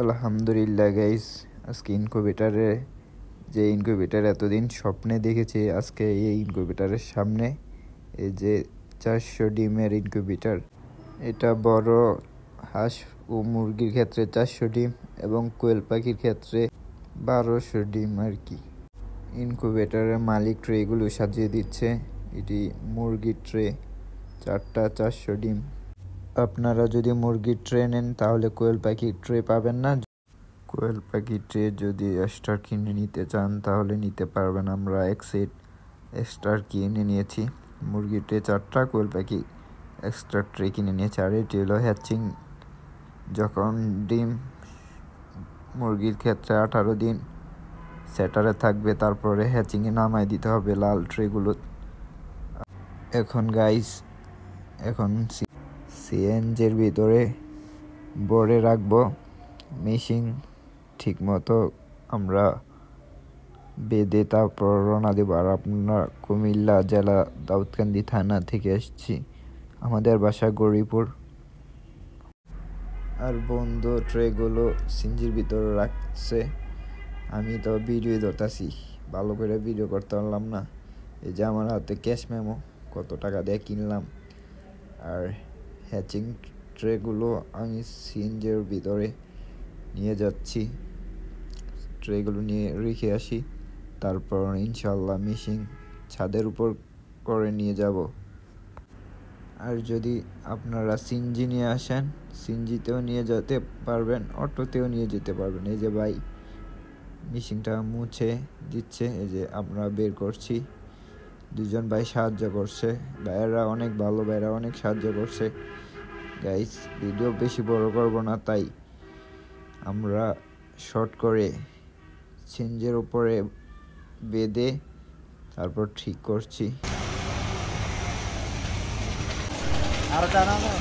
আলহামদুলিল্লাহ গাইস, আজকে ইনকিউবেটার এতদিন স্বপ্নে দেখেছি, আজকে এই ইনকিউবেটারের সামনে এই যে 400 ডিমের ইনকিউবেটার। এটা বড় হাঁস ও মুরগির ক্ষেত্রে 400 ডিম এবং কোয়েল পাখির ক্ষেত্রে 1200 ডিম আর কি। ইনকিউবেটারের মালিক ট্রেগুলো সাজিয়ে দিচ্ছে। এটি মুরগির ট্রে, 4টা 400 ডিম। আপনারা যদি মুরগির ট্রে নেন তাহলে কোয়েল পাখির ট্রে পাবেন না। কোয়েল পাখির ট্রে যদি এক্সট্রা কিনে নিতে চান তাহলে নিতে পারবেন। আমরা এক সেট এক্সট্রা কিনে নিয়েছি। মুরগির ট্রে 4টা, কোয়েল পাখি এক্সট্রা ট্রে কিনে নিয়েছি। আর এটি হলো হ্যাচিং। যখন ডিম মুরগির ক্ষেত্রে 18 দিন সেটারে থাকবে, তারপরে হ্যাচিংয়ে নামায় দিতে হবে লাল ট্রেগুলো। এখন সিএনজির ভিতরে ভরে রাখবো। মেশিন ঠিক মতো আমরা বেঁধে তারপর রওনা দেবো। আর আপনারা কুমিল্লা জেলা দাউদকান্দি থানা থেকে এসেছি, আমাদের বাসা গৌরীপুর। আর বন্ধু ট্রেগুলো সিএনজির ভিতরে রাখছে। আমি তো ভিডিও ধরতেছি, ভালো করে ভিডিও করতে পারলাম না। এই যে আমার হাতে ক্যাশ মেমো, কত টাকা দিয়ে কিনলাম। আর হ্যাচিং ট্রেগুলো আমি সিএনজির ভিতরে নিয়ে যাচ্ছি। ট্রেগুলো নিয়ে রেখে আসি, তারপর ইনশাল্লাহ মেশিন ছাদের উপর করে নিয়ে যাব। আর যদি আপনারা সিএনজি নিয়ে আসেন, সিএনজিতেও নিয়ে যেতে পারবেন, অটোতেও নিয়ে যেতে পারবেন। এই যে ভাই মেশিনটা মুছে দিচ্ছে, এই যে আমরা বের করছি। দুজন ভাই সাহায্য করছে, ভাইয়েরা অনেক ভালো, ভাইয়েরা অনেক সাহায্য করছে। গাইস, ভিডিও বেশি বড় করব না, তাই আমরা শর্ট করে সিএনজির উপরে বেঁধে তারপর ঠিক করছি। আর টানা না,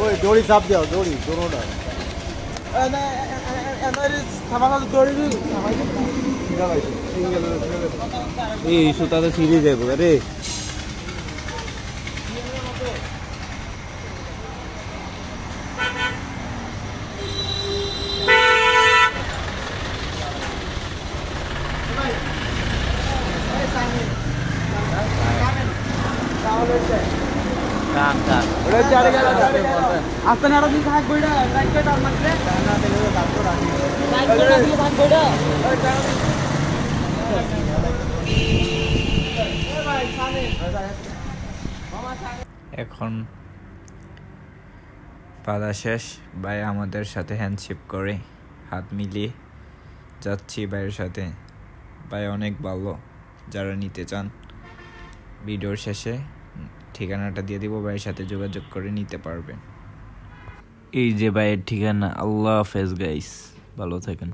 ওই দড়ি চাপ দাও, দড়ি দোনোটা এই সুতাতে ছিঁড়ে যাবো রে। এখন বাধা শেষ, ভাই আমাদের সাথে হ্যান্ডশেক করে হাত মিলিয়ে যাচ্ছি ভাইয়ের সাথে। ভাই অনেক ভালো, যারা নিতে চান ভিডিওর শেষে ঠিকানাটা দিয়ে দিব, ভাইয়ের সাথে যোগাযোগ করে নিতে পারবেন। এই যে ভাইয়ের ঠিকানা। আল্লাহ হাফেজ গাইস, ভালো থাকেন।